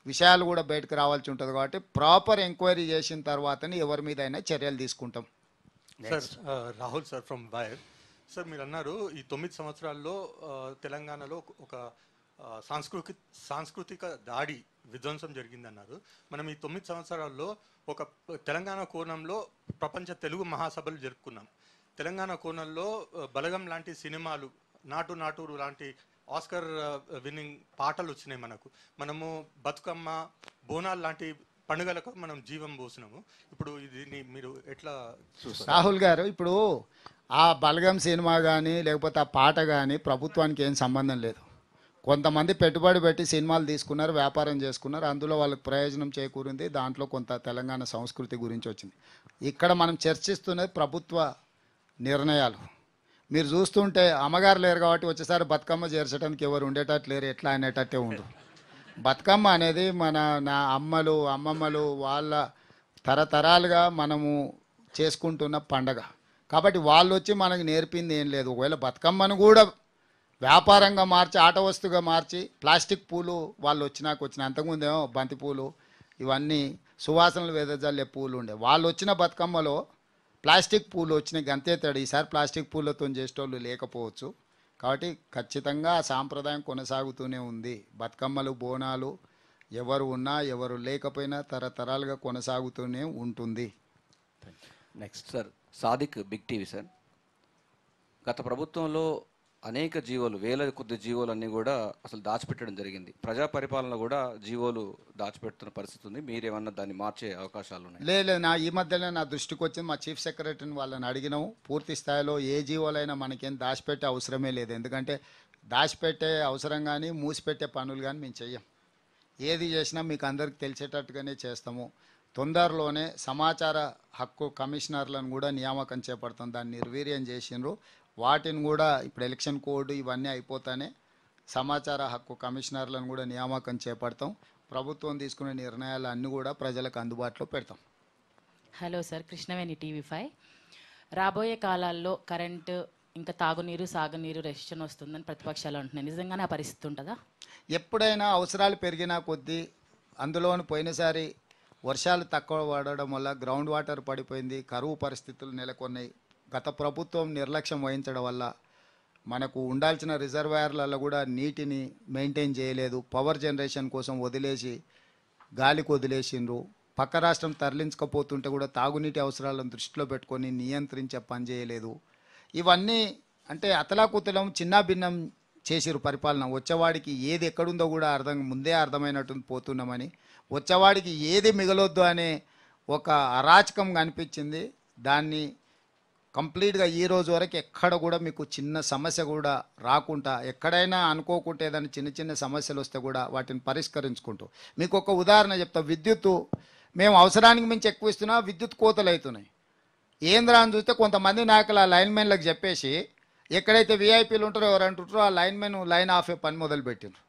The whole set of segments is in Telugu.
విషయాలు కూడా బయటకు రావాల్సి ఉంటుంది. కాబట్టి ప్రాపర్ ఎంక్వైరీ చేసిన తర్వాతనే ఎవరి మీద అయినా చర్యలు తీసుకుంటాం. Sir Rahul sir from wire. Sir మీరు అన్నారు ఈ 9 సంవత్సరాల్లో తెలంగాణలో ఒక సాంస్కృతిక దాడి విధ్వంసం జరిగిందన్నారు. మనం ఈ 9 సంవత్సరాల్లో ఒక తెలంగాణ కోణంలో ప్రపంచ తెలుగు మహాసభలు జరుపుకున్నాం. తెలంగాణ కోణంలో బలగం లాంటి సినిమాలు, నాటు నాటూరు లాంటి ఆస్కర్ విన్నింగ్ పాటలు వచ్చినాయి. మనము బతుకమ్మ, బోనాలు లాంటి పండుగలకు మనం జీవం పోసినాము. ఇప్పుడు దీన్ని మీరు ఎట్లా చూస్తారు? రాహుల్ గారు, ఇప్పుడు ఆ బలగం సినిమా కానీ లేకపోతే ఆ పాట కానీ ప్రభుత్వానికి ఏం సంబంధం లేదు. కొంతమంది పెట్టుబడి పెట్టి సినిమాలు తీసుకున్నారు, వ్యాపారం చేసుకున్నారు, అందులో వాళ్ళకి ప్రయోజనం చేకూరింది, దాంట్లో కొంత తెలంగాణ సంస్కృతి గురించి వచ్చింది. ఇక్కడ మనం చర్చిస్తున్నది ప్రభుత్వ నిర్ణయాలు. మీరు చూస్తుంటే అమ్మగారు లేరు కాబట్టి వచ్చేసారి బతుకమ్మ చేర్చడానికి ఎవరు ఉండేటట్టు లేరు, ఎట్లా అనేటట్టే ఉండు. బతుకమ్మ అనేది నా అమ్మలు అమ్మమ్మలు వాళ్ళ తరతరాలుగా మనము చేసుకుంటున్న పండగ. కాబట్టి వాళ్ళు వచ్చి మనకు నేర్పింది ఏం లేదు. ఒకవేళ బతుకమ్మను కూడా వ్యాపారంగా మార్చి, ఆట వస్తువుగా మార్చి, ప్లాస్టిక్ పూలు వాళ్ళు వచ్చిన అంతకుముందేమో బంతి పూలు ఇవన్నీ సువాసనలు వెదజల్లే పూలు ఉండే. వాళ్ళు వచ్చిన బతుకమ్మలో ప్లాస్టిక్ పూలు వచ్చినాయి, గంతేతాడు. ఈసారి ప్లాస్టిక్ పూలతో చేసేటోళ్ళు లేకపోవచ్చు. కాబట్టి ఖచ్చితంగా ఆ సాంప్రదాయం కొనసాగుతూనే ఉంది. బతుకమ్మలు, బోనాలు ఎవరు ఉన్నా ఎవరు లేకపోయినా తరతరాలుగా కొనసాగుతూనే ఉంటుంది. Next sir Sadiq, big TV. Sir, గత ప్రభుత్వంలో అనేక జీవోలు, వేల కొద్ది జీవోలు అన్నీ కూడా అసలు దాచిపెట్టడం జరిగింది. ప్రజా పరిపాలన కూడా జీవోలు దాచిపెడుతున్న పరిస్థితి ఉంది. మీరేమన్నా దాన్ని మార్చే అవకాశాలు ఉన్నాయి? లేదు, ఈ మధ్యలో నా దృష్టికి వచ్చింది. మా చీఫ్ సెక్రటరీని వాళ్ళని అడిగినాము. పూర్తి స్థాయిలో ఏ జీవోలైనా మనకేం దాచిపెట్టే అవసరమే లేదు. ఎందుకంటే దాచిపెట్టే అవసరం కానీ మూసిపెట్టే పనులు కానీ మేము చెయ్యం. ఏది చేసినా మీకు అందరికి తెలిసేటట్టుగానే చేస్తాము. తొందరలోనే సమాచార హక్కు కమిషనర్లను కూడా నియామకం చేపడతాం. దాన్ని నిర్వీర్యం చేసిండ్రు. వాటిని కూడా ఇప్పుడు ఎలక్షన్ కోడ్ ఇవన్నీ అయిపోతానే సమాచార హక్కు కమిషనర్లను కూడా నియామకం చేపడతాం. ప్రభుత్వం తీసుకునే నిర్ణయాలు అన్నీ కూడా ప్రజలకు అందుబాటులో పెడతాం. Hello sir, Krishnaveni TV5. రాబోయే కాలాల్లో కరెంటు ఇంకా తాగునీరు, సాగునీరు రెస్ట్రిక్షన్ వస్తుందని ప్రతిపక్షాలు అంటున్నాయి. నిజంగానే ఆ పరిస్థితి ఉంటుందా? ఎప్పుడైనా అవసరాలు పెరిగినా కొద్దీ, అందులోని పోయినసారి వర్షాలు తక్కువ పడడం వల్ల గ్రౌండ్ వాటర్ పడిపోయింది, కరువు పరిస్థితులు నెలకొన్నాయి. గత ప్రభుత్వం నిర్లక్ష్యం వహించడం వల్ల మనకు ఉండాల్సిన రిజర్వాయర్లలో కూడా నీటిని మెయింటైన్ చేయలేదు. పవర్ జనరేషన్ కోసం వదిలేసి గాలికి వదిలేసిండ్రు. పక్క రాష్ట్రం తరలించకపోతుంటే కూడా తాగునీటి అవసరాలను దృష్టిలో పెట్టుకొని నియంత్రించే పని చేయలేదు. ఇవన్నీ అంటే అతలాకుతలం, చిన్నాభిన్నం చేసిరు పరిపాలన. వచ్చేవాడికి ఏది ఎక్కడుందో కూడా ముందే అర్థమైనట్టు పోతున్నామని, వచ్చేవాడికి ఏది మిగలొద్దు అనే ఒక అరాచకం కనిపించింది. దాన్ని కంప్లీట్గా ఈ రోజు వరకు ఎక్కడ కూడా మీకు చిన్న సమస్య కూడా రాకుండా, ఎక్కడైనా అనుకోకుంటే ఏదైనా చిన్న చిన్న సమస్యలు వస్తే కూడా వాటిని పరిష్కరించుకుంటూ, మీకు ఒక ఉదాహరణ చెప్తా. విద్యుత్తు మేము అవసరానికి మించి ఎక్కువ ఇస్తున్నా, విద్యుత్ కోతలు అవుతున్నాయి. ఏంద్రా అని చూస్తే కొంతమంది నాయకులు ఆ లైన్మెన్లకు చెప్పేసి, ఎక్కడైతే విఐపీలు ఉంటారో ఎవరు అంటుంటారో ఆ లైన్మెన్ లైన్ ఆఫే పని మొదలుపెట్టిండ్రు.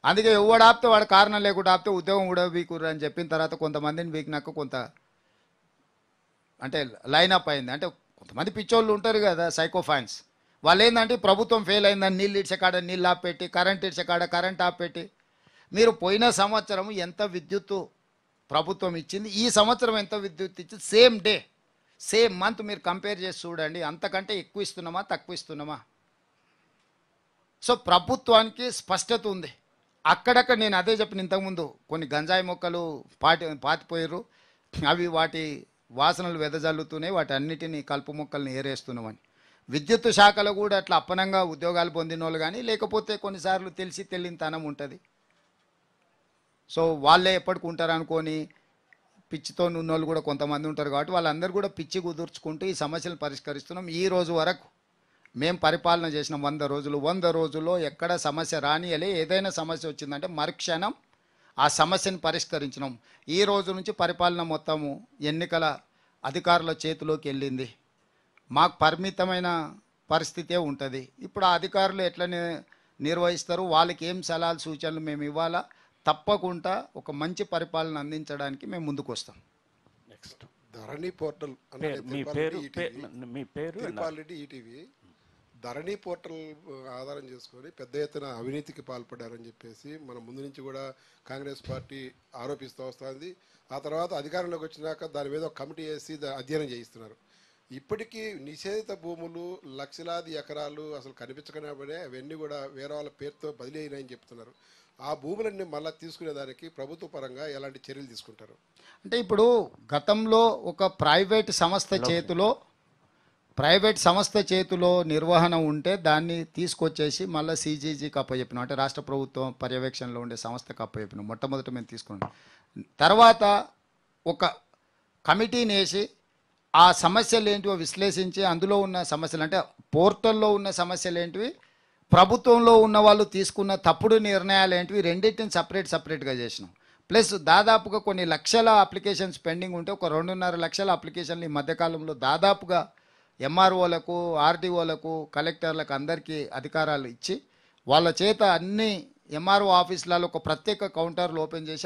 అందుకే ఎవడు ఆపితే వాడు కారణం లేకుండా ఆపితే ఉద్యోగం కూడా వీకుర్రు అని చెప్పిన తర్వాత కొంతమందిని వీకినాక కొంత అంటే లైన్ అప్ అయింది. అంటే కొంతమంది పిచ్చోళ్ళు ఉంటారు కదా, సైకో ఫ్యాన్స్. వాళ్ళు ఏంటంటే ప్రభుత్వం ఫెయిల్ అయిందని నీళ్ళు ఇడ్చే కాడ నీళ్ళు ఆపెట్టి, కరెంట్ ఇడ్చే కాడ కరెంట్ ఆపెట్టి. మీరు పోయిన సంవత్సరం ఎంత విద్యుత్తు ప్రభుత్వం ఇచ్చింది, ఈ సంవత్సరం ఎంత విద్యుత్ ఇచ్చింది, సేమ్ డే సేమ్ మంత్ మీరు కంపేర్ చేసి చూడండి. అంతకంటే ఎక్కువ ఇస్తున్నామా తక్కువ ఇస్తున్నామా? సో ప్రభుత్వానికి స్పష్టత ఉంది. అక్కడక్కడ నేను అదే చెప్పిన ఇంతకుముందు, కొన్ని గంజాయి మొక్కలు పాతిపోయారు, అవి వాటి వాసనలు వెదజల్లుతూనే వాటి అన్నిటినీ కలుపు మొక్కల్ని ఏరేస్తున్నామని. విద్యుత్ శాఖలో కూడా అట్లా అప్పనంగా ఉద్యోగాలు పొందిన వాళ్ళు కానీ, లేకపోతే కొన్నిసార్లు తెలిసి తెలియని తనం ఉంటుంది. సో వాళ్ళే ఎప్పటికి ఉంటారు అనుకొని పిచ్చితో ఉన్నోళ్ళు కూడా కొంతమంది ఉంటారు. కాబట్టి వాళ్ళందరూ కూడా పిచ్చి కుదుర్చుకుంటూ ఈ సమస్యలు పరిష్కరిస్తున్నాం. ఈ రోజు వరకు మేము పరిపాలన చేసిన 100 రోజుల్లో ఎక్కడ సమస్య రానియలే. ఏదైనా సమస్య వచ్చిందంటే మరుక్షణం ఆ సమస్యను పరిష్కరించినాం. ఈ రోజు నుంచి పరిపాలన మొత్తము ఎన్నికల అధికారుల చేతిలోకి వెళ్ళింది. మాకు పరిమితమైన పరిస్థితే ఉంటుంది. ఇప్పుడు ఆ అధికారులు ఎట్లా నిర్వహిస్తారు, వాళ్ళకి ఏం సలహాలు సూచనలు మేము ఇవ్వాలా, తప్పకుండా ఒక మంచి పరిపాలన అందించడానికి మేము ముందుకు వస్తాం. నెక్స్ట్ ధరణి పోర్టల్ మీ పేరు తిరుపాలరెడ్డి ఈటీవీ. ధరణి పోర్టల్ ఆధారం చేసుకొని పెద్ద ఎత్తున అవినీతికి పాల్పడ్డారని చెప్పేసి మనం ముందు నుంచి కూడా కాంగ్రెస్ పార్టీ ఆరోపిస్తూ వస్తుంది. ఆ తర్వాత అధికారంలోకి వచ్చినాక దాని మీద ఒక కమిటీ వేసి అధ్యయనం చేయిస్తున్నారు. ఇప్పటికీ నిషేధిత భూములు లక్షలాది ఎకరాలు అసలు కనిపించకనే అవన్నీ కూడా వేరే వాళ్ళ పేరుతో బదిలీ అయినాయని చెప్తున్నారు. ఆ భూములన్నీ మళ్ళీ తీసుకునేదానికి ప్రభుత్వ పరంగా ఎలాంటి చర్యలు తీసుకుంటారు? అంటే ఇప్పుడు గతంలో ఒక ప్రైవేట్ సంస్థ చేతిలో నిర్వహణ ఉంటే దాన్ని తీసుకొచ్చేసి మళ్ళీ సీజీజీకి అప్పచెప్పినాం, అంటే రాష్ట్ర ప్రభుత్వం పర్యవేక్షణలో ఉండే సంస్థకు అప్పచెప్పినాం. మొట్టమొదట మేము తీసుకున్నాం. తర్వాత ఒక కమిటీని వేసి ఆ సమస్యలు ఏంటివో విశ్లేషించి అందులో ఉన్న సమస్యలు, అంటే పోర్టల్లో ఉన్న సమస్యలు ఏంటివి, ప్రభుత్వంలో ఉన్న వాళ్ళు తీసుకున్న తప్పుడు నిర్ణయాలు ఏంటివి, రెండింటిని సపరేట్గా చేసినాం. ప్లస్ దాదాపుగా కొన్ని లక్షల అప్లికేషన్స్ పెండింగ్ ఉంటే ఒక 2.5 లక్షల అప్లికేషన్లు ఈ మధ్యకాలంలో దాదాపుగా ఎంఆర్ఓలకు, ఆర్డీఓలకు, కలెక్టర్లకు అందరికీ అధికారాలు ఇచ్చి వాళ్ళ చేత అన్ని ఎంఆర్ఓ ఆఫీసులలో ఒక ప్రత్యేక కౌంటర్లు ఓపెన్ చేసి